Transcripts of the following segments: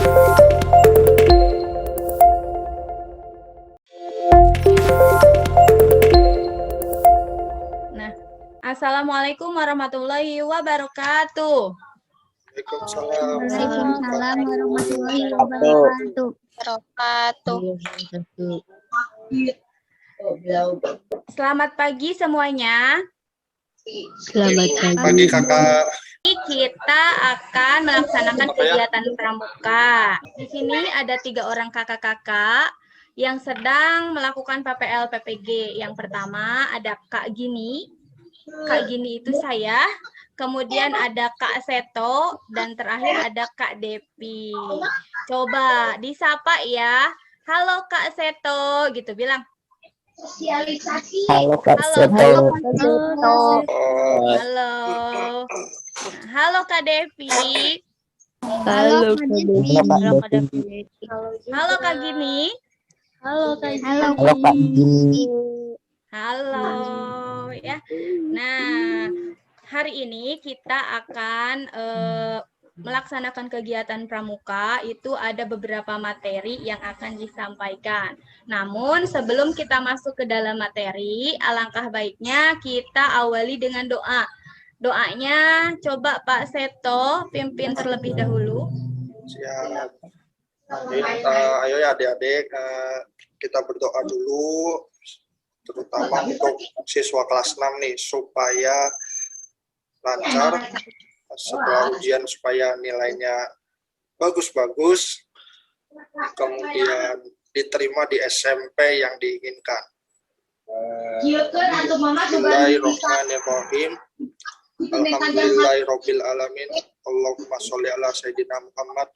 Nah, Assalamualaikum warahmatullahi wabarakatuh. Waalaikumsalam warahmatullahi wabarakatuh. Selamat pagi semuanya. Selamat pagi kakak. Kita akan melaksanakan kegiatan pramuka. Di sini ada 3 orang kakak-kakak yang sedang melakukan PPL PPG. Yang pertama ada Kak Gini. Kak Gini itu saya. Kemudian ada Kak Seto dan terakhir ada Kak Depi. Coba disapa ya. Halo Kak Seto, gitu bilang. Halo Kak Halo. Seto. Halo. Halo Kak Devi. Halo Kak Devi. Halo Kak Gini. Halo Kak Gini. Halo ya. Nah, hari ini kita akan melaksanakan kegiatan pramuka. Itu ada beberapa materi yang akan disampaikan. Namun sebelum kita masuk ke dalam materi, alangkah baiknya kita awali dengan doa. Doanya coba Pak Seto pimpin terlebih dahulu. Siap. Ayo ya adik-adik, kita berdoa dulu, terutama untuk siswa kelas 6 nih, supaya lancar setelah ujian, supaya nilainya bagus-bagus, kemudian diterima di SMP yang diinginkan. Bismillahirrahmanirrahim. Alhamdulillahirabbil alamin. Allahumma sholli ala sayyidina Muhammad.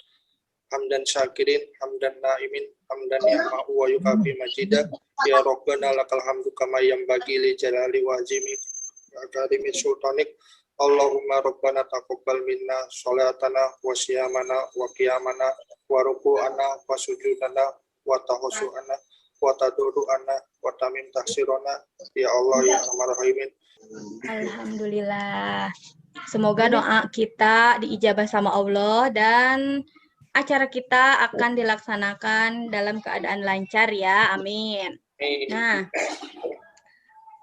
Hamdan syakirin, hamdan naimin, hamdan ni'ma wa yukafi majidah. Ya Rabbana lakal hamdu kama yanbaghi li jalali wa azimi karimi sultanik. Allahumma Rabbana taqabbal minna sholatana wa siyamana wa qiyamana wa ruku'ana wa sujudana wa tahusu'ana wa taduru'ana wa tamim tahsirona. Ya Allah ya Arhamar Rahimin. Alhamdulillah. Semoga doa kita diijabah sama Allah dan acara kita akan dilaksanakan dalam keadaan lancar ya. Amin. Nah,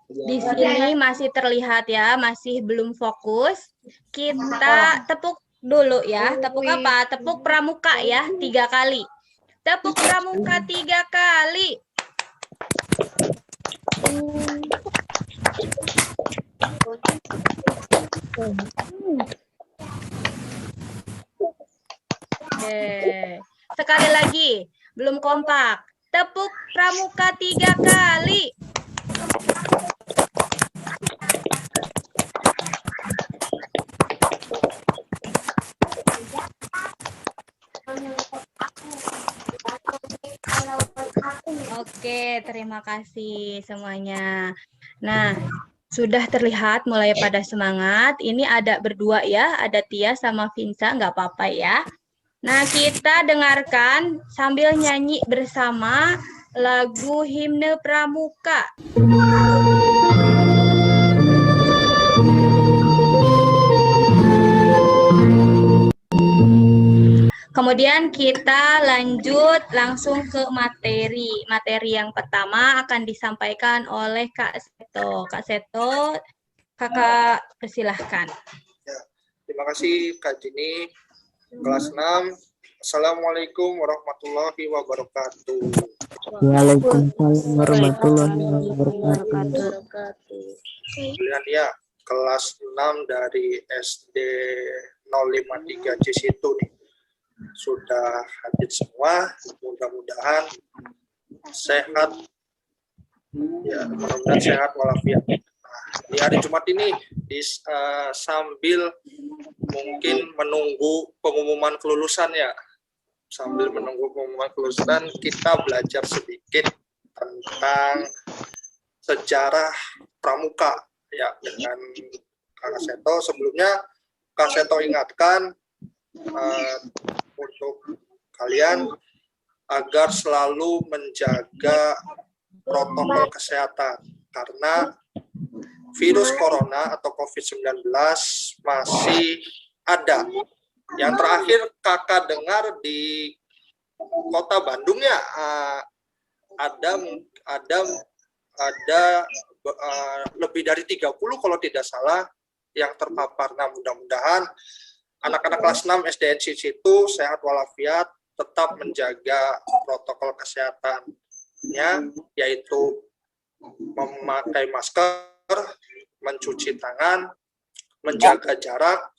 di sini masih terlihat ya, masih belum fokus. Kita tepuk dulu ya. Tepuk apa? Tepuk pramuka ya, 3 kali. Tepuk pramuka 3 kali. Sekali lagi, belum kompak. Tepuk pramuka 3 kali. Oke, terima kasih semuanya. Nah, sudah terlihat mulai pada semangat. Ini ada berdua ya, ada Tia sama Vinsa, nggak apa-apa ya. Nah, kita dengarkan sambil nyanyi bersama lagu Himne Pramuka. Kemudian kita lanjut langsung ke materi. Materi yang pertama akan disampaikan oleh Kak Seto. Kak Seto, Kakak persilahkan. Ya, terima kasih Kak Jini, kelas 6. Assalamualaikum warahmatullahi wabarakatuh. Waalaikumsalam warahmatullahi wabarakatuh. Kemudian ya, kelas 6 dari SD 053 Cisitu nih. Sudah hadir semua, mudah-mudahan sehat ya, mudah-mudahan sehat walafiat. Nah, di hari Jumat ini sambil mungkin menunggu pengumuman kelulusan ya, sambil menunggu pengumuman kelulusan, kita belajar sedikit tentang sejarah pramuka ya dengan Kak Seto. Sebelumnya Kak Seto ingatkan untuk kalian agar selalu menjaga protokol kesehatan karena virus corona atau COVID-19 masih ada, Yang terakhir kakak dengar di kota Bandung ya, ada lebih dari 30 kalau tidak salah yang terpapar. Nah, mudah-mudahan anak-anak kelas 6 SDN situ sehat walafiat, tetap menjaga protokol kesehatannya, yaitu memakai masker, mencuci tangan, menjaga jarak,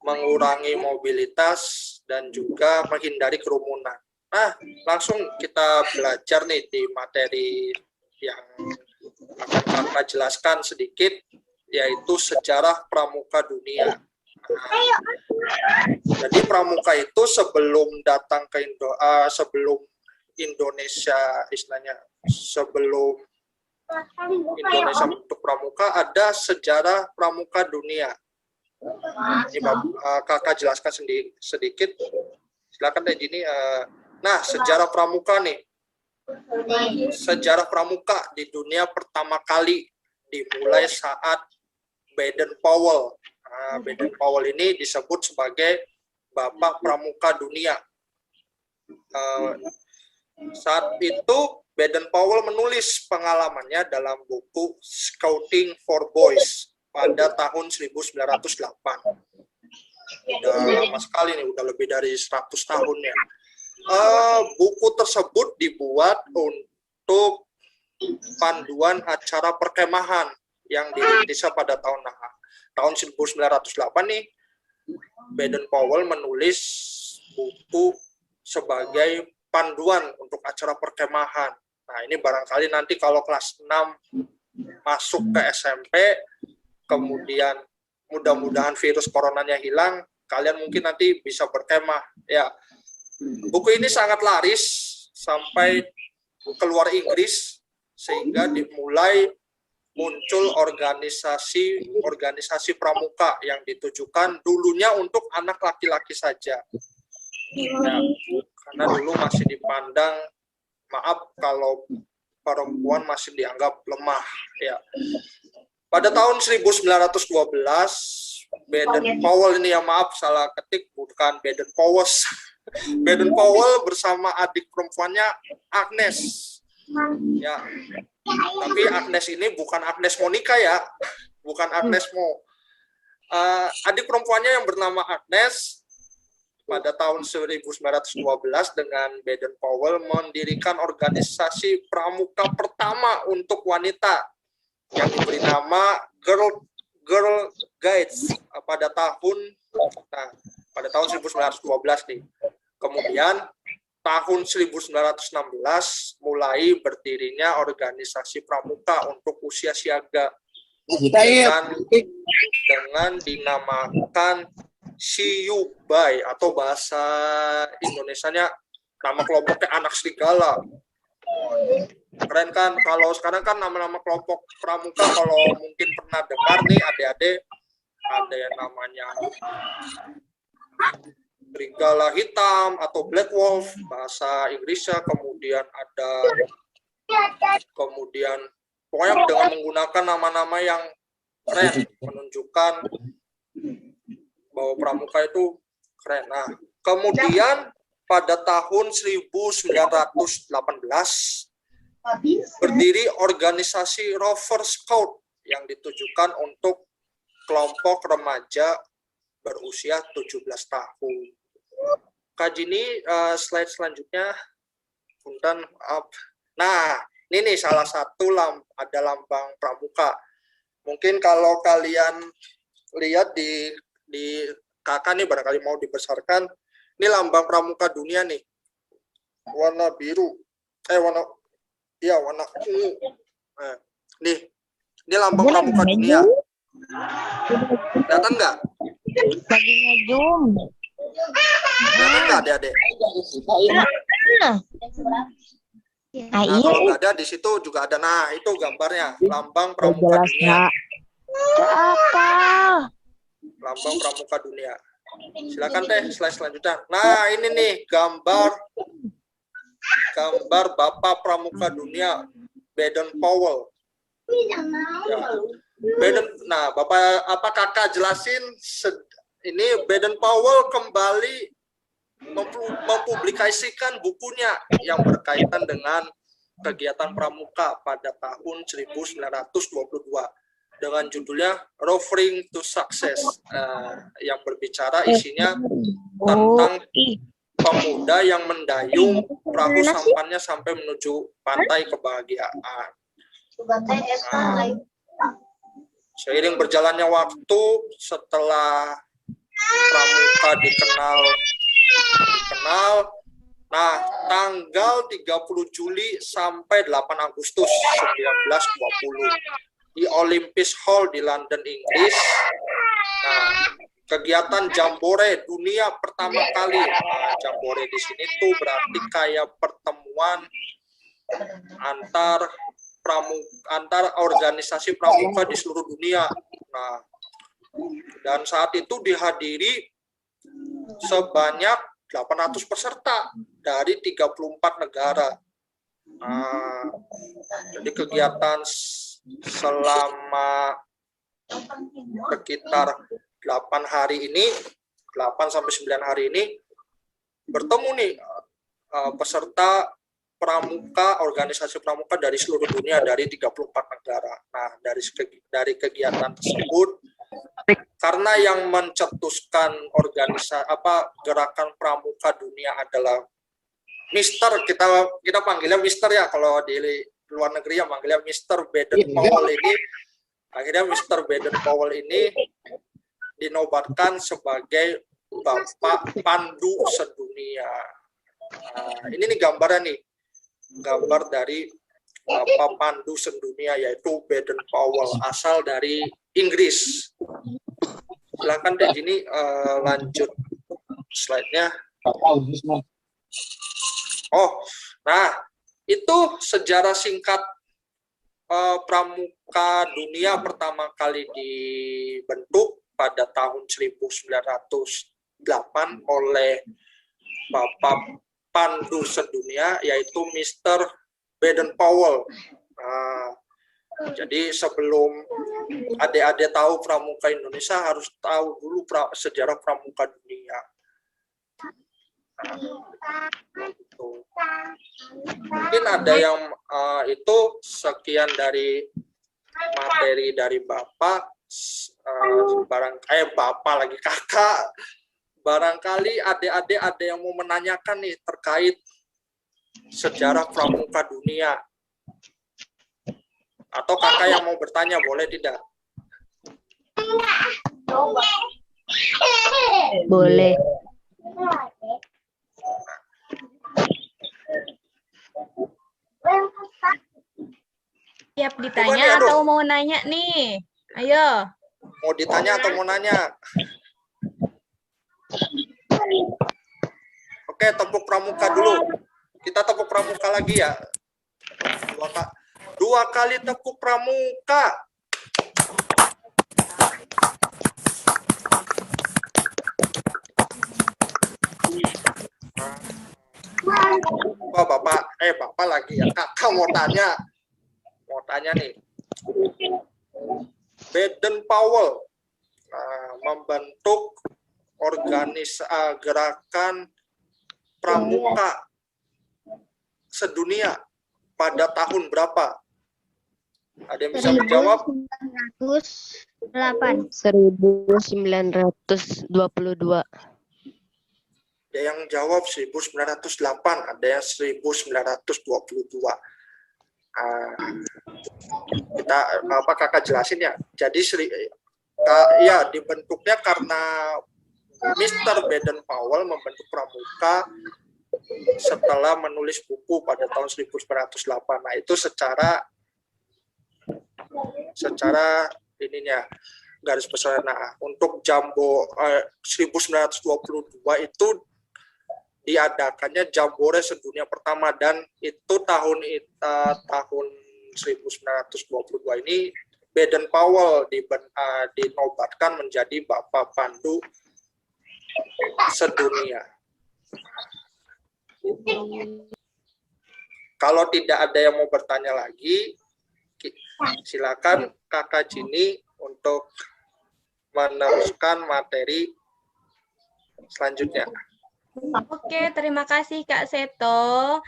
mengurangi mobilitas, dan juga menghindari kerumunan. Nah, langsung kita belajar nih di materi yang akan kakak jelaskan sedikit, yaitu sejarah pramuka dunia. Jadi pramuka itu sebelum datang ke sebelum Indonesia, istilahnya sebelum Indonesia untuk pramuka, ada sejarah pramuka dunia. Ini kakak jelaskan sedikit. Silakan deh Jini. Nah, sejarah pramuka nih. Sejarah pramuka di dunia pertama kali dimulai saat Baden-Powell. Baden-Powell ini disebut sebagai Bapak Pramuka Dunia. Saat itu Baden-Powell menulis pengalamannya dalam buku Scouting for Boys pada tahun 1908. Udah lama sekali nih, udah lebih dari 100 tahun ya. Buku tersebut dibuat untuk panduan acara perkemahan yang dirintis pada tahun 1908 nih. Baden-Powell menulis buku sebagai panduan untuk acara perkemahan. Nah, ini barangkali nanti kalau kelas 6 masuk ke SMP, kemudian mudah-mudahan virus coronanya hilang, kalian mungkin nanti bisa berkemah. Ya, buku ini sangat laris sampai keluar Inggris, sehingga dimulai muncul organisasi pramuka yang ditujukan dulunya untuk anak laki-laki saja. Ya, karena dulu masih dipandang, maaf kalau perempuan masih dianggap lemah. Ya. Pada tahun 1912, Baden-Powell ini, yang maaf salah ketik, bukan Baden-Powell. Baden-Powell bersama adik perempuannya Agnes. Ya. Tapi Agnes ini bukan Agnes Monica ya, bukan Agnes Mo. Adik perempuannya yang bernama Agnes pada tahun 1912 dengan Baden-Powell mendirikan organisasi pramuka pertama untuk wanita yang diberi nama Girl Guides pada tahun 1912 nih. Kemudian tahun 1916 mulai berdirinya organisasi pramuka untuk usia siaga dengan dinamakan Siyubai, atau bahasa Indonesianya nama kelompoknya anak serigala. Keren kan? Kalau sekarang kan nama-nama kelompok pramuka, kalau mungkin pernah dengar nih adik-adik, ada yang namanya serigala hitam atau black wolf bahasa Inggrisnya, kemudian ada pokoknya dengan menggunakan nama-nama yang keren, menunjukkan bahwa pramuka itu keren. Nah, kemudian pada tahun 1918 berdiri organisasi Rover Scout yang ditujukan untuk kelompok remaja berusia 17 tahun. Kak Jini, slide selanjutnya. Punten, maaf. Nah, ini nih salah satu ada lambang pramuka. Mungkin kalau kalian lihat di kakak nih, barangkali mau dibesarkan, ini lambang pramuka dunia nih. Warna biru. Warna ungu. Nah, ini lambang pramuka dunia. Kelihatan nggak? Lagi ngezoom. Kelihatan nggak adik-adik? Nah, kalau nggak ada, di situ juga ada. Nah, itu gambarnya, lambang pramuka dunia. Apa? Lambang pramuka dunia. Silakan teh, slide selanjutnya. Nah, ini nih gambar Bapak Pramuka Dunia Baden-Powell. Ya. Nah, Bapak, apa kakak jelasin ini Baden-Powell kembali mempublikasikan bukunya yang berkaitan dengan kegiatan pramuka pada tahun 1922 dengan judulnya Roving to Success, yang berbicara isinya tentang pemuda yang mendayung perahu sampannya sampai menuju pantai kebahagiaan. Seiring berjalannya waktu, setelah pramuka dikenal, nah tanggal 30 Juli sampai 8 Agustus 1920 di Olympus Hall di London, Inggris. Nah, kegiatan jambore dunia pertama kali. Nah, jambore di sini tuh berarti kayak pertemuan antar organisasi pramuka di seluruh dunia. Nah, dan saat itu dihadiri sebanyak 800 peserta dari 34 negara. Nah, jadi kegiatan selama sekitar 8 hari ini, 8 sampai 9 hari ini bertemu nih peserta pramuka, organisasi pramuka dari seluruh dunia dari 34 negara. Nah, dari kegiatan tersebut, karena yang mencetuskan gerakan pramuka dunia adalah Mister, kita panggilnya Mister ya, kalau di luar negeri ya manggilnya Mister Baden-Powell ini. Akhirnya Mister Baden-Powell ini dinobatkan sebagai Bapak Pandu Sedunia. Nah, ini nih gambarnya nih, gambar dari Bapak Pandu Sedunia, yaitu Baden-Powell, asal dari Inggris. Silakan deh gini, lanjut slide-nya. Oh, nah itu sejarah singkat pramuka dunia pertama kali dibentuk pada tahun 1908 oleh Bapak Pandu Sedunia, yaitu Mr. Baden-Powell. Nah, jadi sebelum adik-adik tahu pramuka Indonesia, harus tahu dulu sejarah pramuka dunia. Mungkin ada yang itu sekian dari materi dari Bapak, Bapak lagi kakak. Barangkali adik-adik ada yang mau menanyakan nih terkait sejarah pramuka dunia. Atau kakak yang mau bertanya, boleh tidak? Boleh. Siap ditanya atau mau nanya nih? Ayo. Mau ditanya atau mau nanya? Oke, tepuk pramuka dulu. Kita tepuk pramuka lagi ya. Dua kali tepuk pramuka. Bapak lagi ya. Kakak mau tanya nih. Baden-Powell membentuk gerakan pramuka sedunia pada tahun berapa? Ada yang bisa menjawab? 1922. Ada yang jawab 1908, ada yang 1922. Kakak jelasin ya. Jadi dibentuknya karena Mr. Baden-Powell membentuk pramuka setelah menulis buku pada tahun 1908. Nah, itu secara ininya garis besar. Nah, untuk Jambo 1922 itu diadakannya Jambore Sedunia pertama, dan itu tahun 1922 ini Baden-Powell dinobatkan menjadi Bapak Pandu Sedunia. Kalau tidak ada yang mau bertanya lagi, silakan Kakak Jini untuk meneruskan materi selanjutnya. Oke, terima kasih Kak Seto.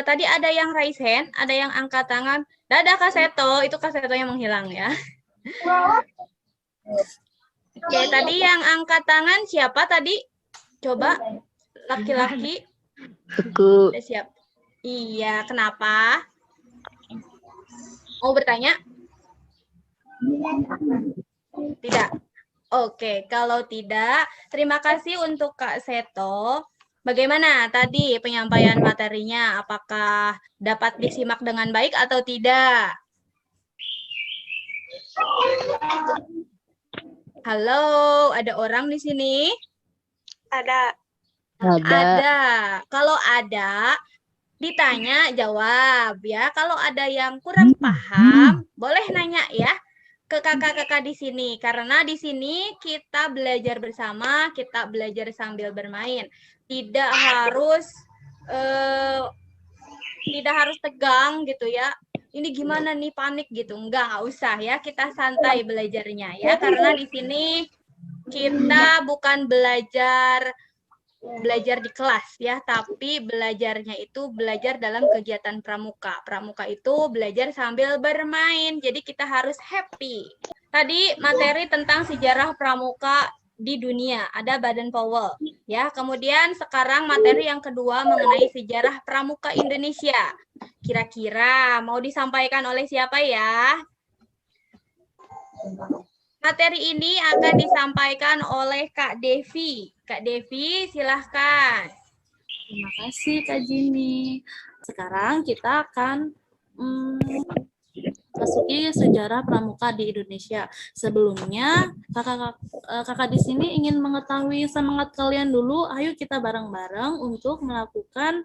Tadi ada yang raise hand, ada yang angkat tangan. Dadah Kak Seto, itu Kak Seto yang menghilang ya. Oke, tadi yang angkat tangan siapa tadi? Coba, laki-laki. Aku. Udah siap. Iya, kenapa? Mau bertanya? Tidak. Oke, kalau tidak, terima kasih untuk Kak Seto. Bagaimana tadi penyampaian materinya? Apakah dapat disimak dengan baik atau tidak? Halo, ada orang di sini? Ada. Ada. Kalau ada, ditanya jawab ya. Kalau ada yang kurang paham, boleh nanya ya ke kakak-kakak di sini. Karena di sini kita belajar bersama, kita belajar sambil bermain. Tidak harus tegang gitu ya. Ini gimana nih, panik gitu. Nggak usah ya. Kita santai belajarnya ya. Karena di sini kita bukan belajar di kelas ya, tapi belajarnya itu belajar dalam kegiatan pramuka. Pramuka itu belajar sambil bermain, jadi kita harus happy. Tadi materi tentang sejarah pramuka di dunia, ada Baden Powell ya. Kemudian sekarang materi yang kedua mengenai sejarah pramuka Indonesia. Kira-kira mau disampaikan oleh siapa ya? Materi ini akan disampaikan oleh Kak Devi. Kak Devi, silahkan. Terima kasih Kak Jini. Sekarang kita akan masuki sejarah pramuka di Indonesia. Sebelumnya, kakak di sini ingin mengetahui semangat kalian dulu. Ayo kita bareng-bareng untuk melakukan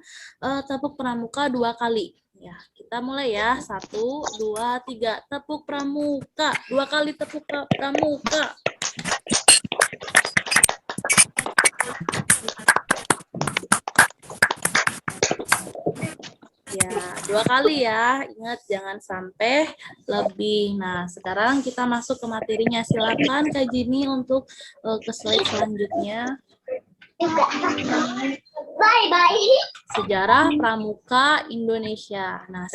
tepuk pramuka 2 kali. Ya, kita mulai ya. 1, 2, 3. Tepuk pramuka. 2 kali tepuk pramuka. Ya, 2 kali ya. Ingat jangan sampai lebih. Nah, sekarang kita masuk ke materinya. Silakan Kak Jini untuk ke slide selanjutnya. Sejarah pramuka Indonesia. Nah,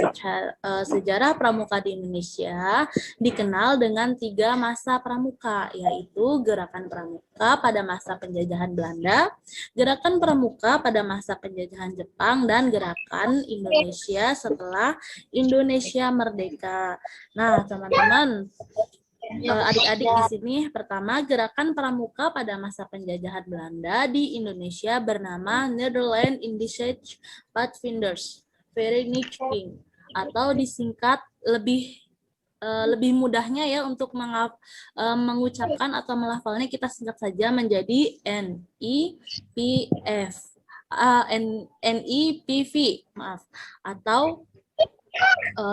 sejarah pramuka di Indonesia dikenal dengan 3 masa pramuka, yaitu gerakan pramuka pada masa penjajahan Belanda, gerakan pramuka pada masa penjajahan Jepang, dan gerakan Indonesia setelah Indonesia merdeka. Nah, teman-teman, adik-adik di sini, pertama, gerakan pramuka pada masa penjajahan Belanda di Indonesia bernama Nederland Indische Padvinders Vereniging, atau disingkat lebih mudahnya ya untuk mengucapkan atau melafalnya, kita singkat saja menjadi NIPV, atau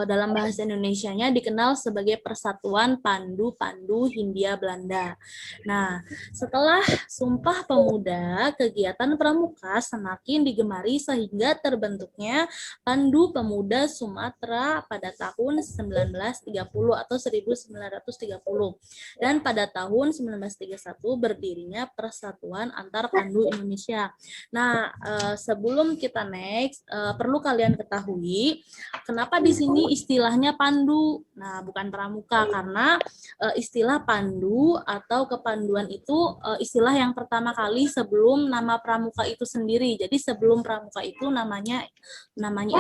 dalam bahasa Indonesianya dikenal sebagai Persatuan Pandu-Pandu Hindia Belanda. Nah, setelah Sumpah Pemuda, kegiatan pramuka semakin digemari sehingga terbentuknya Pandu Pemuda Sumatera pada tahun 1930 atau 1930. Dan pada tahun 1931 berdirinya Persatuan Antar Pandu Indonesia. Nah, sebelum kita next, perlu kalian ketahui kenapa di sini istilahnya pandu, nah bukan pramuka, karena istilah pandu atau kepanduan itu istilah yang pertama kali sebelum nama pramuka itu sendiri. Jadi sebelum pramuka itu namanya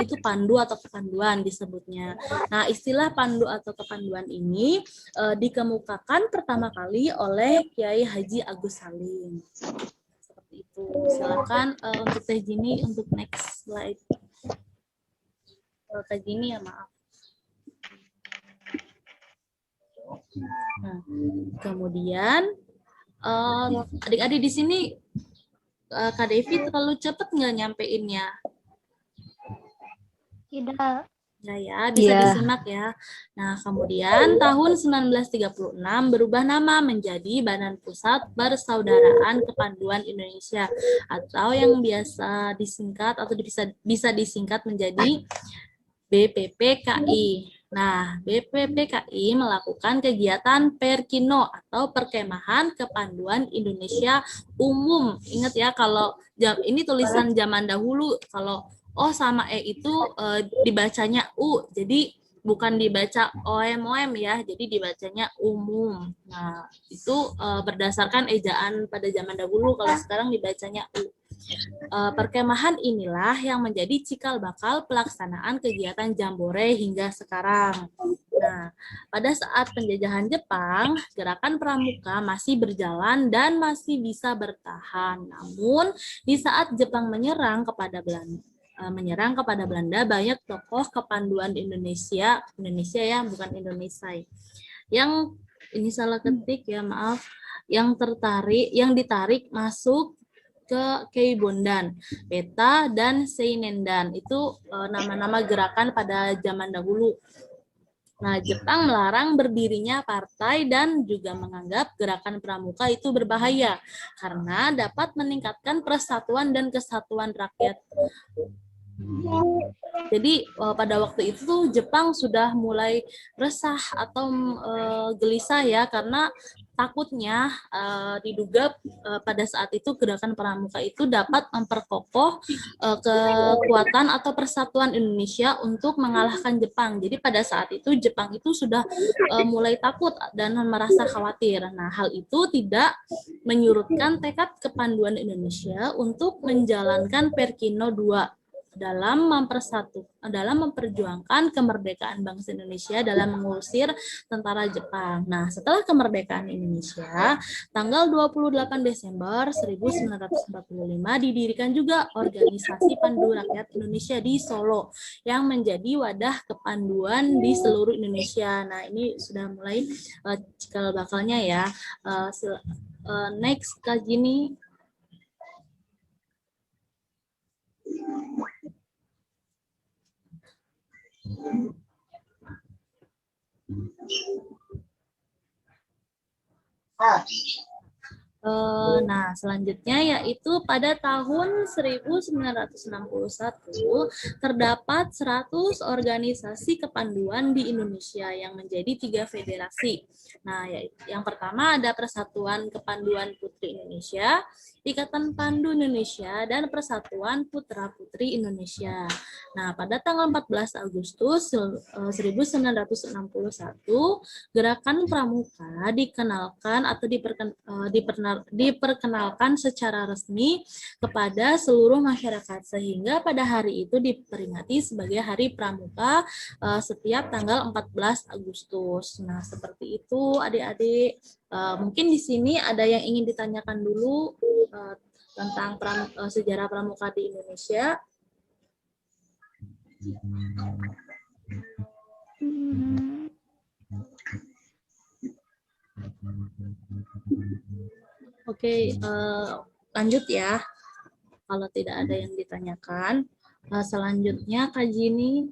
itu pandu atau kepanduan disebutnya. Nah, istilah pandu atau kepanduan ini dikemukakan pertama kali oleh Kiai Haji Agus Salim. Seperti itu. Silakan untuk Teh Jini untuk next slide. Kak Jini ya, maaf. Nah, kemudian adik-adik di sini Kak Devi terlalu cepat nggak nyampeinnya? Tidak. Ya, bisa disimak ya. Nah, kemudian tahun 1936 berubah nama menjadi Badan Pusat Persaudaraan Kepanduan Indonesia, atau yang biasa disingkat atau bisa disingkat menjadi BPPKI. Nah, BPPKI melakukan kegiatan Perkino atau Perkemahan Kepanduan Indonesia Umum. Ingat ya, kalau ini tulisan zaman dahulu, kalau O sama E itu dibacanya U, jadi bukan dibaca OM ya, jadi dibacanya umum. Nah, itu berdasarkan ejaan pada zaman dahulu, kalau sekarang dibacanya U. Perkemahan inilah yang menjadi cikal bakal pelaksanaan kegiatan Jambore hingga sekarang. Nah, pada saat penjajahan Jepang, gerakan pramuka masih berjalan dan masih bisa bertahan. Namun, di saat Jepang menyerang kepada Belanda, banyak tokoh kepanduan Indonesia ya, bukan Indonesia, yang ini salah ketik ya, maaf, yang ditarik masuk ke Keibondan, Beta, dan Seinendan. Itu nama-nama gerakan pada zaman dahulu. Nah, Jepang melarang berdirinya partai dan juga menganggap gerakan pramuka itu berbahaya karena dapat meningkatkan persatuan dan kesatuan rakyat. Jadi pada waktu itu Jepang sudah mulai resah atau gelisah ya, karena takutnya diduga pada saat itu gerakan pramuka itu dapat memperkokoh kekuatan atau persatuan Indonesia untuk mengalahkan Jepang. Jadi pada saat itu Jepang itu sudah mulai takut dan merasa khawatir. Nah, hal itu tidak menyurutkan tekad kepanduan Indonesia untuk menjalankan Perkino II dalam memperjuangkan kemerdekaan bangsa Indonesia dalam mengusir tentara Jepang. Nah, setelah kemerdekaan Indonesia, tanggal 28 Desember 1945 didirikan juga Organisasi Pandu Rakyat Indonesia di Solo yang menjadi wadah kepanduan di seluruh Indonesia. Nah, ini sudah mulai cikal bakalnya ya. Next, Kak Gini. Nah, selanjutnya yaitu pada tahun 1961 terdapat 100 organisasi kepanduan di Indonesia yang menjadi 3 federasi. Nah, yang pertama ada Persatuan Kepanduan Putri Indonesia, Ikatan Pandu Indonesia, dan Persatuan Putra Putri Indonesia. Nah, pada tanggal 14 Agustus 1961, Gerakan Pramuka dikenalkan atau diperkenalkan secara resmi kepada seluruh masyarakat, sehingga pada hari itu diperingati sebagai Hari Pramuka setiap tanggal 14 Agustus. Nah, seperti itu adik-adik. Mungkin di sini ada yang ingin ditanyakan dulu tentang sejarah pramuka di Indonesia. Oke, lanjut ya. Kalau tidak ada yang ditanyakan, selanjutnya Kak Jini.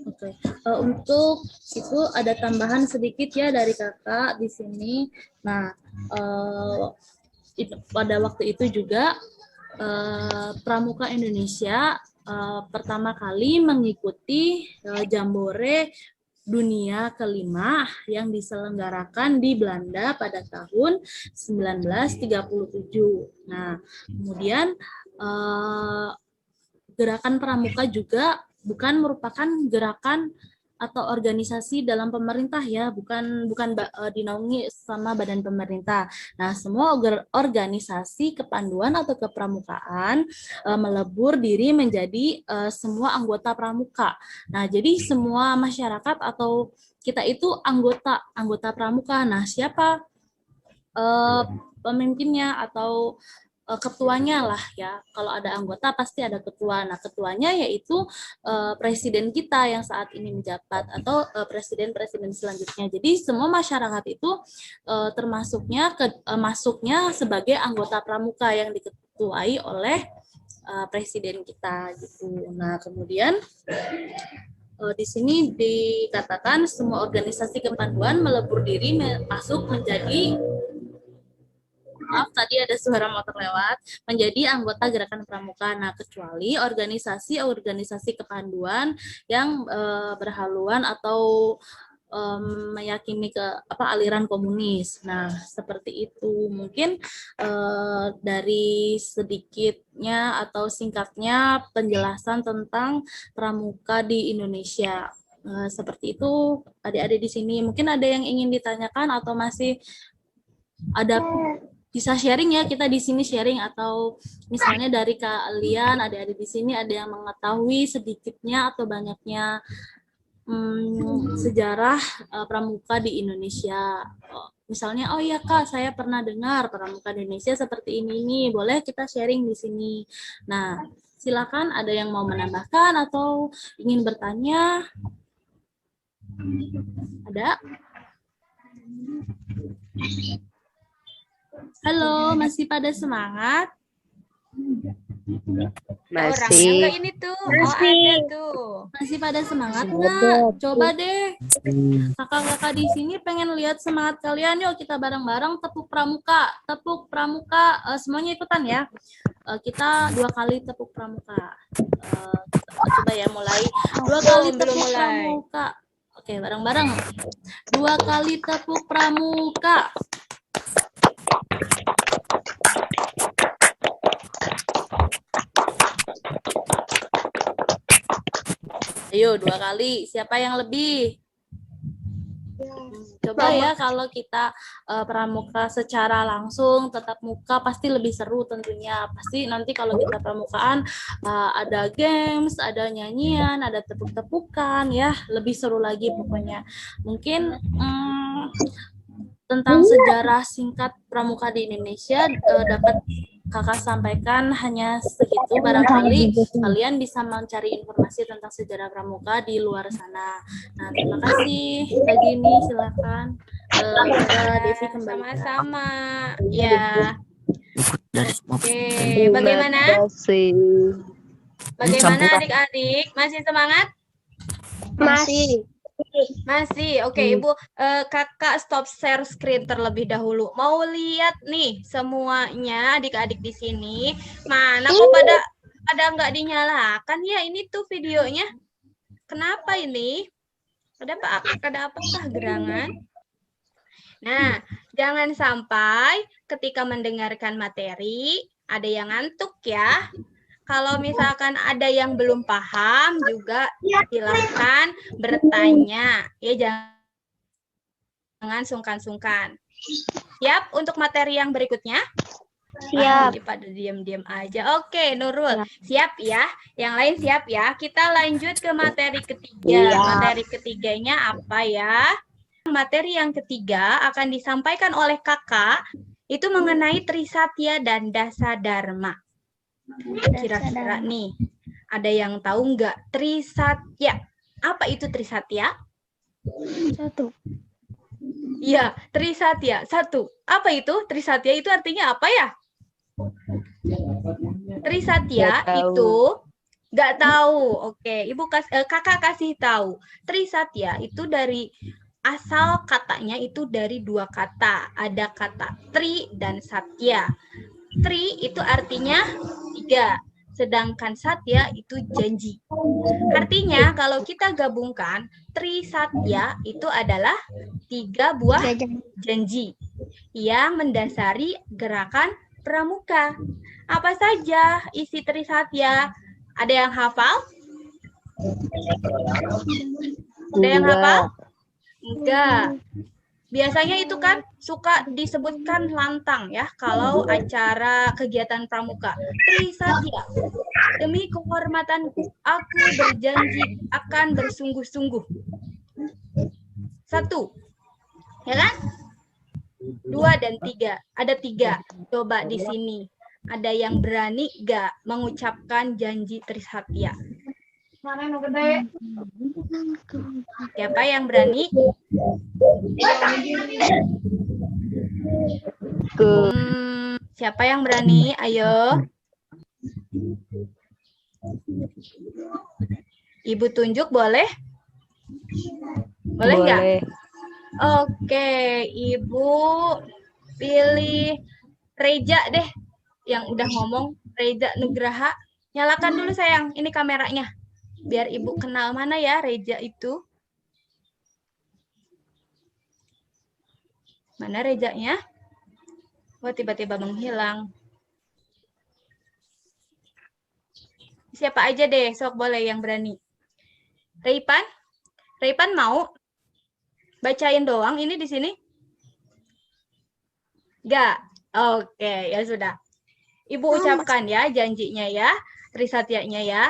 Oke, untuk itu ada tambahan sedikit ya dari kakak di sini. Nah, pada waktu itu juga Pramuka Indonesia pertama kali mengikuti Jambore Dunia kelima yang diselenggarakan di Belanda pada tahun 1937. Nah, kemudian gerakan pramuka juga bukan merupakan gerakan atau organisasi dalam pemerintah ya, bukan dinaungi sama badan pemerintah. Nah, semua organisasi kepanduan atau kepramukaan melebur diri menjadi semua anggota pramuka. Nah, jadi semua masyarakat atau kita itu anggota pramuka. Nah, siapa pemimpinnya atau ketuanya lah ya. Kalau ada anggota pasti ada ketua. Nah, ketuanya yaitu presiden kita yang saat ini menjabat atau presiden-presiden selanjutnya. Jadi semua masyarakat itu masuknya sebagai anggota pramuka yang diketuai oleh presiden kita gitu. Nah, kemudian di sini dikatakan semua organisasi kepanduan melebur diri masuk menjadi maaf tadi ada suara motor lewat, menjadi anggota gerakan pramuka. Nah, kecuali organisasi kepanduan yang berhaluan atau meyakini aliran komunis. Nah, seperti itu. Mungkin dari sedikitnya atau singkatnya penjelasan tentang pramuka di Indonesia. Seperti itu, adik-adik di sini. Mungkin ada yang ingin ditanyakan atau masih ada bisa sharing ya, kita di sini sharing, atau misalnya dari kalian adik-adik di sini ada yang mengetahui sedikitnya atau banyaknya sejarah pramuka di Indonesia. Misalnya, oh iya Kak, saya pernah dengar pramuka di Indonesia seperti ini. Boleh kita sharing di sini. Nah, silakan ada yang mau menambahkan atau ingin bertanya. Ada? Halo, masih pada semangat? Orangnya Masih. ke ini tuh. Oh, ada tuh. Masih pada semangat nggak? Coba deh. Kakak-kakak di sini pengen lihat semangat kalian. Yuk kita bareng-bareng tepuk pramuka. Tepuk pramuka. Semuanya ikutan ya. Kita 2 kali tepuk pramuka. Coba ya mulai. 2 kali tepuk pramuka. Oke, bareng-bareng. 2 kali tepuk pramuka. Ayo 2 kali. Siapa yang lebih? Coba ya kalau kita pramuka secara langsung tetap muka pasti lebih seru tentunya. Pasti nanti kalau kita pramukaan ada games, ada nyanyian, ada tepuk-tepukan ya, lebih seru lagi pokoknya. Mungkin tentang sejarah singkat pramuka di Indonesia dapat Kakak sampaikan hanya segitu. Barangkali kalian bisa mencari informasi tentang sejarah pramuka di luar sana. Nah, terima kasih. Lagi ini silakan Devi kembali. Sama-sama. Ya. Oke, bagaimana? Bagaimana adik-adik? Masih semangat? Masih. Masih. Oke, Ibu, Kakak stop share screen terlebih dahulu. Mau lihat nih semuanya adik-adik di sini. Mana kok pada nggak dinyalakan ya ini tuh videonya? Kenapa ini? Ada apakah gerangan? Nah, jangan sampai ketika mendengarkan materi ada yang ngantuk ya. Kalau misalkan ada yang belum paham juga silahkan bertanya. Ya, jangan sungkan-sungkan. Siap untuk materi yang berikutnya? Siap. Pada diam-diam aja. Oke, Nurul. Siap ya? Yang lain siap ya? Kita lanjut ke materi ketiga. Materi ketiganya apa ya? Materi yang ketiga akan disampaikan oleh kakak. Itu mengenai Trisatya dan Dasadharma. Kira-kira nih, ada yang tahu nggak Trisatya? Apa itu Trisatya? 1. Iya, Trisatya. 1. Apa itu? Trisatya itu artinya apa ya? Trisatya itu nggak tahu. Oke, kakak kasih tahu. Trisatya itu dari asal katanya itu dari 2 kata. Ada kata tri dan satya. Tri itu artinya 3, sedangkan satya itu janji. Artinya kalau kita gabungkan, Tri Satya itu adalah 3 buah janji yang mendasari gerakan pramuka. Apa saja isi Tri Satya? Ada yang hafal? Ada yang hafal? Enggak. Biasanya itu kan suka disebutkan lantang ya kalau acara kegiatan pramuka. Trisatya, demi kehormatanku, aku berjanji akan bersungguh-sungguh. 1, ya kan? 2 dan 3, ada 3. Coba di sini, ada yang berani gak mengucapkan janji Trisatya? Siapa yang berani? Siapa yang berani? Ayo. Ibu tunjuk boleh? Boleh nggak? Oke, Ibu pilih Reja deh yang udah ngomong, Reja Nugraha. Nyalakan dulu sayang, ini kameranya. Biar Ibu kenal mana ya Reja itu. Mana Rejanya? Oh, tiba-tiba menghilang. Siapa aja deh, sok boleh yang berani. Reipan? Reipan mau bacain doang ini di sini? Enggak. Oke, ya sudah. Ibu ucapkan ya janjinya ya, Trisatyanya ya.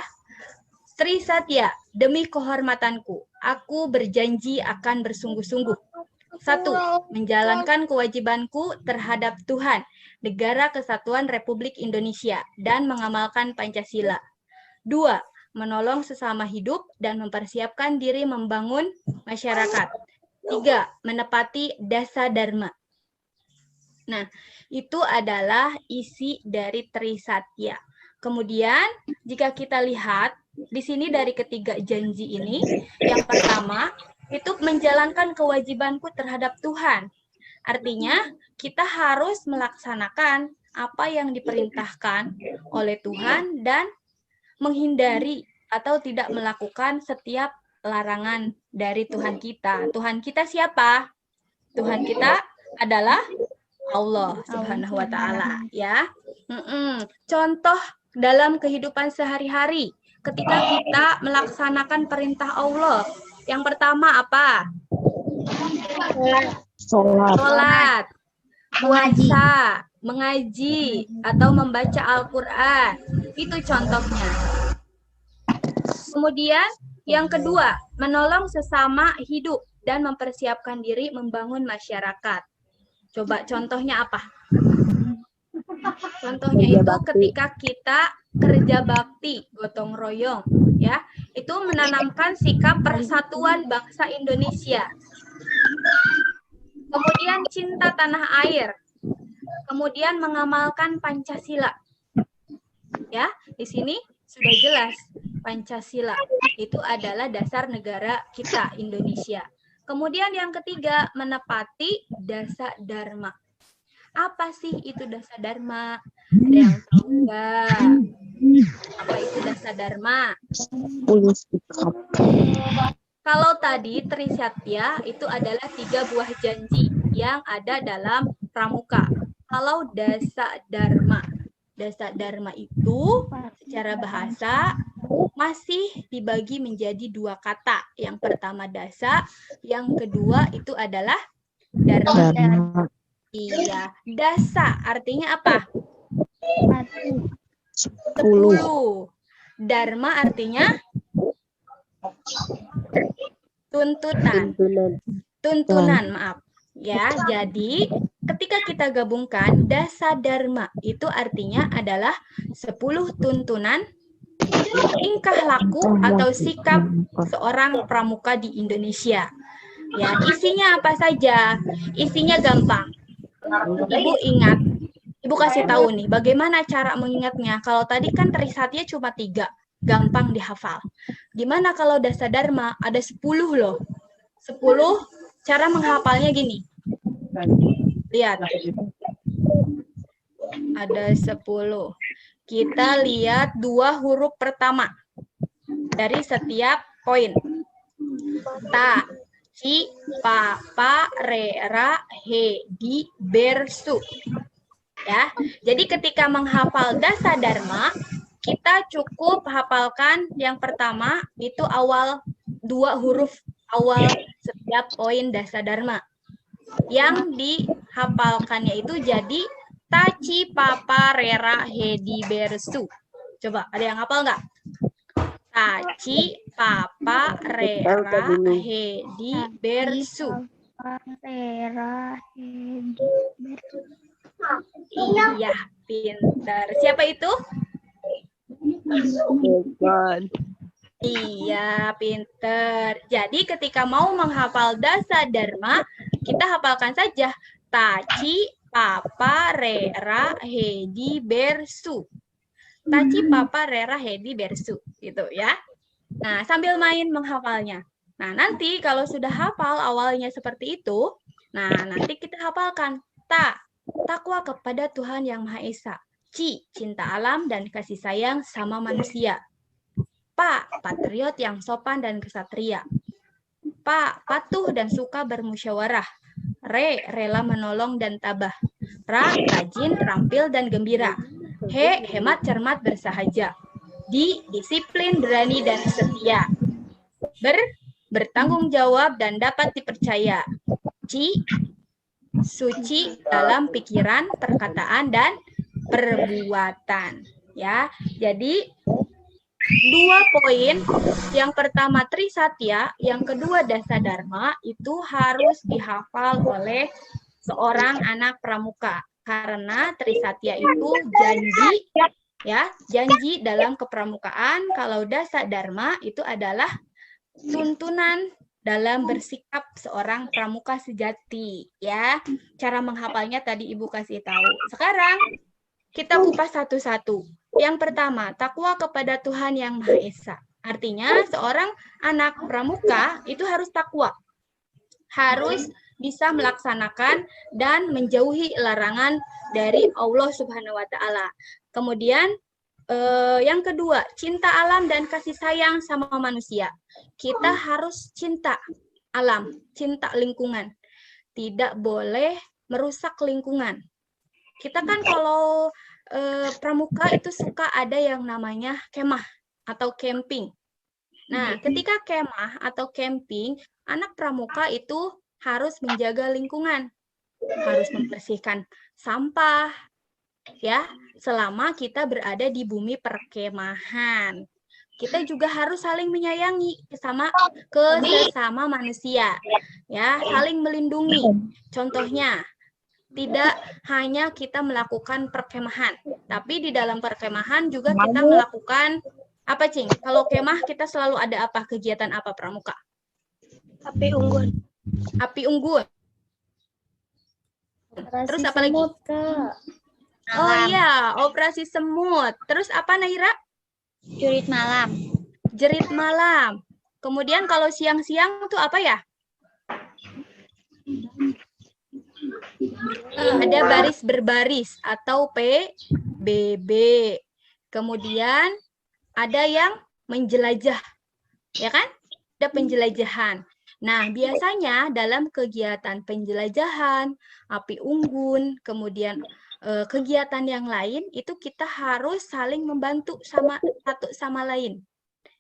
Trisatya, demi kehormatanku, aku berjanji akan bersungguh-sungguh. 1. Menjalankan kewajibanku terhadap Tuhan, Negara Kesatuan Republik Indonesia, dan mengamalkan Pancasila. 2. Menolong sesama hidup dan mempersiapkan diri membangun masyarakat. 3. Menepati dasa dharma. Nah, itu adalah isi dari Trisatya. Kemudian, jika kita lihat di sini dari ketiga janji ini, yang pertama itu menjalankan kewajibanku terhadap Tuhan. Artinya, kita harus melaksanakan apa yang diperintahkan oleh Tuhan dan menghindari atau tidak melakukan setiap larangan dari Tuhan kita. Tuhan kita siapa? Tuhan kita adalah Allah Subhanahu wa Ta'ala, ya. Contoh dalam kehidupan sehari-hari ketika kita melaksanakan perintah Allah. Yang pertama apa? Sholat, puasa, mengaji, atau membaca Al-Quran. Itu contohnya. Kemudian yang kedua, menolong sesama hidup dan mempersiapkan diri membangun masyarakat. Coba contohnya apa? Contohnya itu ketika kita kerja bakti, gotong royong, ya, itu menanamkan sikap persatuan bangsa Indonesia. Kemudian cinta tanah air. Kemudian mengamalkan Pancasila. Ya, di sini sudah jelas Pancasila itu adalah dasar negara kita Indonesia. Kemudian yang ketiga, menepati dasa dharma. Apa sih itu dasa dharma? Ada yang tahu nggak? Apa itu dasa dharma? Kalau tadi Trisatya itu adalah 3 buah janji yang ada dalam pramuka. Kalau dasa dharma itu secara bahasa masih dibagi menjadi 2 kata. Yang pertama dasa, yang kedua itu adalah dharma. Iya, dasa artinya apa? 10. Dharma artinya tuntunan, maaf. Ya, jadi ketika kita gabungkan dasa dharma itu artinya adalah 10 tuntunan tingkah laku atau sikap seorang pramuka di Indonesia. Ya, isinya apa saja? Isinya gampang. Ibu ingat, Ibu kasih tahu nih, bagaimana cara mengingatnya? Kalau tadi kan Trisatya cuma 3, gampang dihafal. Gimana kalau dasa dharma? Ada 10 loh. 10, cara menghafalnya gini. Lihat. Ada 10. Kita lihat 2 huruf pertama dari setiap poin. Ta, ci, pa, pa, re, ra, he, di, bersu. Ya, jadi ketika menghafal dasa dharma, kita cukup hafalkan yang pertama itu awal 2 huruf awal setiap poin dasa dharma. Yang dihafalkannya itu jadi taci, papa, rera, hedi, bersu. Coba, ada yang hafal nggak? Taci, papa, rera, hedi, bersu. Rera, hedi, bersu. Iya, pintar. Siapa itu? Iya, pintar. Jadi ketika mau menghafal dasa dharma, kita hafalkan saja taci, papa, rera, hedi, bersu. Taci, papa, rera, hedi, bersu. Gitu ya. Nah, sambil main menghafalnya. Nah, nanti kalau sudah hafal awalnya seperti itu, nah nanti kita hafalkan ta, takwa kepada Tuhan Yang Maha Esa. C. Cinta alam dan kasih sayang sama manusia. Pa. Patriot yang sopan dan kesatria. Pa. Patuh dan suka bermusyawarah. Re. Rela menolong dan tabah. Ra. Rajin, terampil, dan gembira. He. Hemat, cermat, bersahaja. Di. Disiplin, berani, dan setia. Bertanggung jawab dan dapat dipercaya. Ci. Suci dalam pikiran, perkataan, dan perbuatan. Ya, jadi 2 poin. Yang pertama Trisatya, yang kedua Dasa Dharma itu harus dihafal oleh seorang anak pramuka. Karena Trisatya itu janji, ya, janji dalam kepramukaan. Kalau Dasa Dharma itu adalah tuntunan dalam bersikap seorang pramuka sejati, ya. Cara menghafalnya tadi Ibu kasih tahu. Sekarang kita kupas satu-satu. Yang pertama, takwa kepada Tuhan Yang Maha Esa. Artinya seorang anak pramuka itu harus takwa. Harus bisa melaksanakan dan menjauhi larangan dari Allah Subhanahu wa taala. Kemudian yang kedua, cinta alam dan kasih sayang sama manusia. Kita harus cinta alam, cinta lingkungan. Tidak boleh merusak lingkungan. Kita kan kalau pramuka itu suka ada yang namanya kemah atau camping. Nah, ketika kemah atau camping, anak pramuka itu harus menjaga lingkungan. Harus membersihkan sampah, ya, selama kita berada di bumi perkemahan. Kita juga harus saling menyayangi sesama manusia, ya, saling melindungi. Contohnya, tidak hanya kita melakukan perkemahan, tapi di dalam perkemahan juga kita melakukan apa, Cing? Kalau kemah kita selalu ada apa? Kegiatan apa pramuka? Api unggun. Api unggun. Terus apa lagi? Oh iya, operasi semut. Terus apa, Naira? Jurit malam. Jerit malam. Kemudian kalau siang-siang tuh apa ya? Ada baris berbaris atau PBB. Kemudian ada yang menjelajah, ya kan? Ada penjelajahan. Nah, biasanya dalam kegiatan penjelajahan, api unggun, kemudian kegiatan yang lain, itu kita harus saling membantu satu sama lain.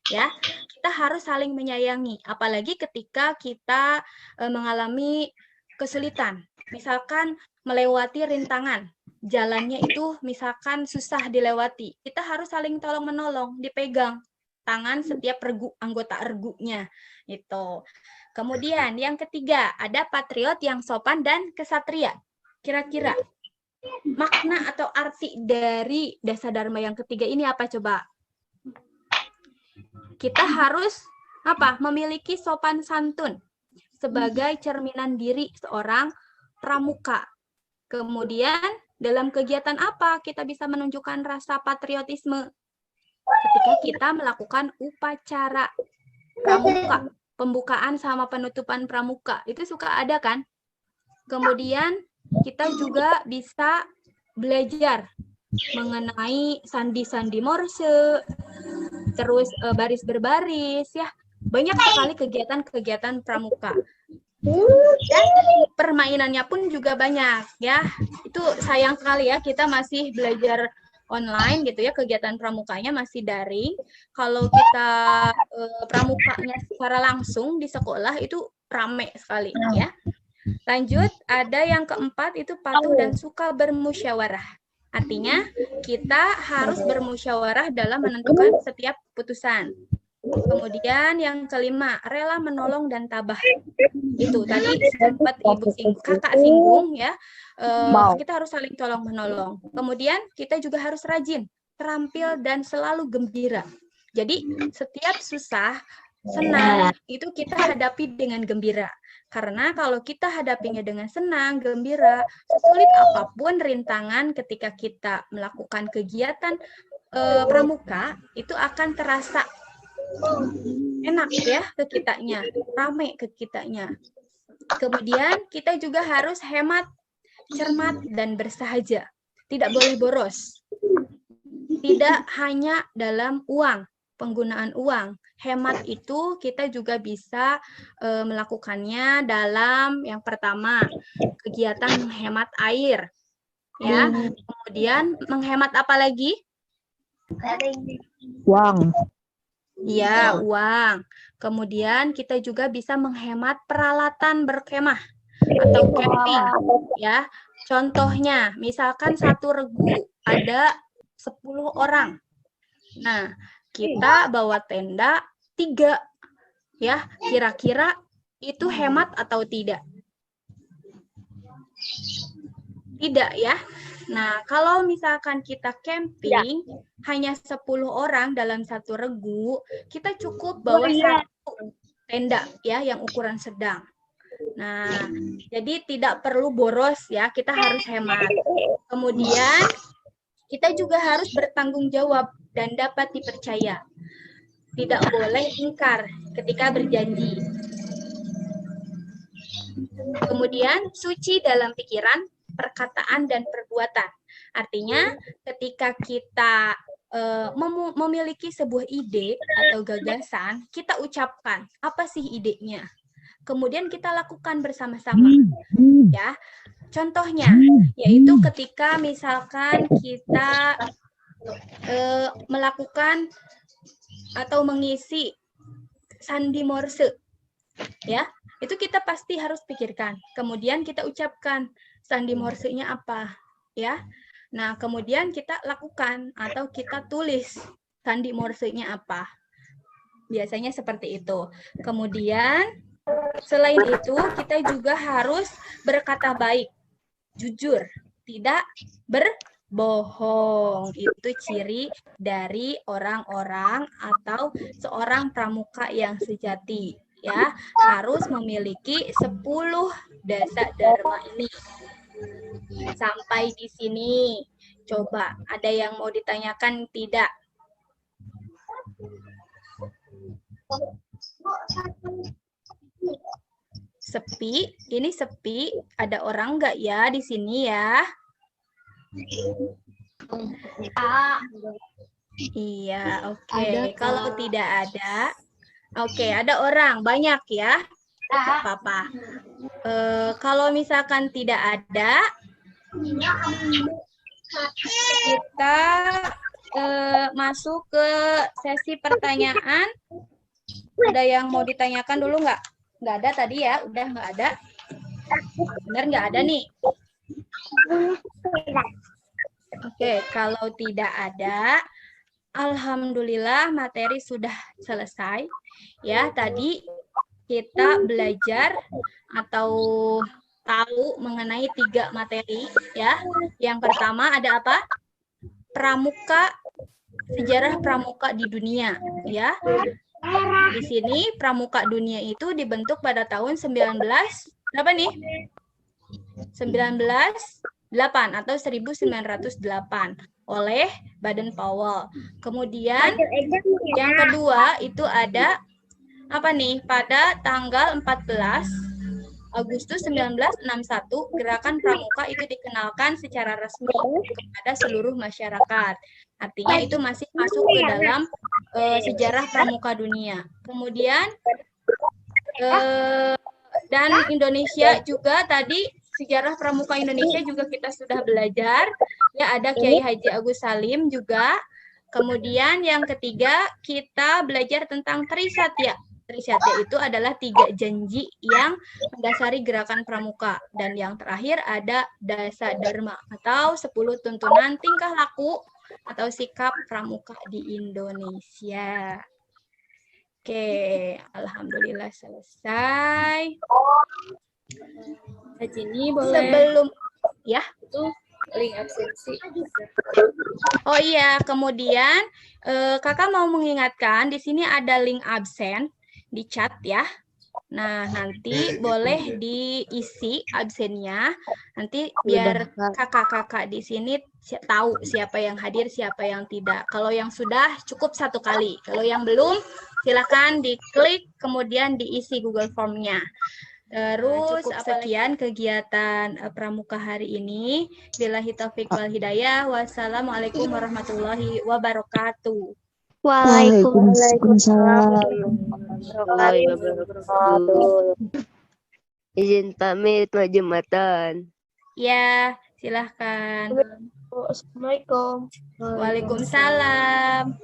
Ya, kita harus saling menyayangi, apalagi ketika kita mengalami kesulitan. Misalkan melewati rintangan, jalannya itu misalkan susah dilewati, kita harus saling tolong-menolong, dipegang tangan setiap anggota ergunya. Itu. Kemudian yang ketiga, ada patriot yang sopan dan kesatria. Kira-kira makna atau arti dari Dasa Dharma yang ketiga ini apa coba? Kita harus apa? Memiliki sopan santun sebagai cerminan diri seorang pramuka. Kemudian dalam kegiatan apa kita bisa menunjukkan rasa patriotisme? Ketika kita melakukan upacara pramuka, pembukaan sama penutupan pramuka, itu suka ada kan? Kemudian kita juga bisa belajar mengenai sandi-sandi Morse, terus baris berbaris, ya. Banyak sekali kegiatan-kegiatan pramuka. Dan permainannya pun juga banyak, ya. Itu sayang sekali ya, kita masih belajar online gitu ya, kegiatan pramukanya masih daring. Kalau kita pramukanya secara langsung di sekolah itu rame sekali, ya. Lanjut, ada yang keempat itu patuh dan suka bermusyawarah. Artinya kita harus bermusyawarah dalam menentukan setiap putusan. Kemudian yang kelima, rela menolong dan tabah. Itu tadi sempat kakak singgung ya. Kita harus saling tolong menolong. Kemudian kita juga harus rajin, terampil dan selalu gembira. Jadi setiap susah, senang itu kita hadapi dengan gembira. Karena kalau kita hadapinya dengan senang, gembira, sesulit apapun rintangan ketika kita melakukan kegiatan pramuka, itu akan terasa enak ya ke kitanya, ramai ke kitanya. Kemudian kita juga harus hemat cermat dan bersahaja. Tidak boleh boros. Tidak hanya dalam uang, penggunaan uang. Hemat itu kita juga bisa melakukannya dalam yang pertama, kegiatan menghemat air. Ya, kemudian menghemat apa lagi? Uang. Ya, uang. Kemudian kita juga bisa menghemat peralatan berkemah atau camping. Ya, contohnya, misalkan satu regu ada 10 orang. Nah, kita bawa tenda 3. Ya, kira-kira itu hemat atau tidak? Tidak ya. Nah, kalau misalkan kita camping hanya 10 orang dalam satu regu, kita cukup bawa satu tenda ya yang ukuran sedang. Nah, jadi tidak perlu boros ya, kita harus hemat. Kemudian kita juga harus bertanggung jawab dan dapat dipercaya. Tidak boleh ingkar ketika berjanji. Kemudian suci dalam pikiran, perkataan, dan perbuatan. Artinya ketika kita memiliki sebuah ide atau gagasan, kita ucapkan apa sih idenya. Kemudian kita lakukan bersama-sama. Ya, contohnya yaitu ketika misalkan kita melakukan atau mengisi sandi Morse, ya, itu kita pasti harus pikirkan. Kemudian kita ucapkan sandi Morse-nya apa, ya. Nah, kemudian kita lakukan atau kita tulis sandi Morse-nya apa. Biasanya seperti itu. Kemudian selain itu kita juga harus berkata baik, jujur, tidak berbohong. Itu ciri dari orang-orang atau seorang pramuka yang sejati. Ya, harus memiliki 10 dasa dharma ini. Sampai di sini. Coba, ada yang mau ditanyakan tidak? Sepi, ini sepi. Ada orang nggak ya di sini ya? Iya, oke. Kalau tidak ada, oke, ada orang banyak ya. Tidak apa-apa. Kalau misalkan tidak ada, kita masuk ke sesi pertanyaan. Ada yang mau ditanyakan dulu nggak? Nggak ada tadi ya? Udah nggak ada? Benar nggak ada nih? Oke, kalau tidak ada, alhamdulillah materi sudah selesai. Ya, tadi kita belajar atau tahu mengenai 3 materi ya. Yang pertama ada apa? Pramuka, sejarah pramuka di dunia ya. Di sini pramuka dunia itu dibentuk pada tahun berapa nih? 1908 atau 1908 oleh Baden-Powell. Kemudian yang kedua itu ada apa nih? Pada tanggal 14 Agustus 1961, gerakan pramuka itu dikenalkan secara resmi kepada seluruh masyarakat. Artinya itu masih masuk ke dalam sejarah pramuka dunia. Kemudian dan Indonesia juga tadi sejarah pramuka Indonesia juga kita sudah belajar. Ya, ada Kiai Haji Agus Salim juga. Kemudian yang ketiga kita belajar tentang Trisatya. Trisatya itu adalah 3 janji yang mendasari gerakan pramuka. Dan yang terakhir ada dasa dharma atau 10 tuntunan tingkah laku atau sikap pramuka di Indonesia. Oke, alhamdulillah selesai. Ini boleh Sebelum ya, itu link absensi. oh iya, kemudian kakak mau mengingatkan di sini ada link absen di chat ya. Nah, nanti boleh diisi absennya. Nanti biar kakak-kakak di sini tahu siapa yang hadir, siapa yang tidak. Kalau yang sudah cukup 1 kali. Kalau yang belum, silakan diklik kemudian diisi Google Form-nya. Terus cukup sekian kegiatan pramuka hari ini. Billahi taufik wal hidayah. Wassalamualaikum warahmatullahi wabarakatuh. Waalaikumsalam. Warahmatullahi wabarakatuh. Izin pamit Pak Jumatan. Ya, silahkan. Assalamualaikum. Waalaikumsalam.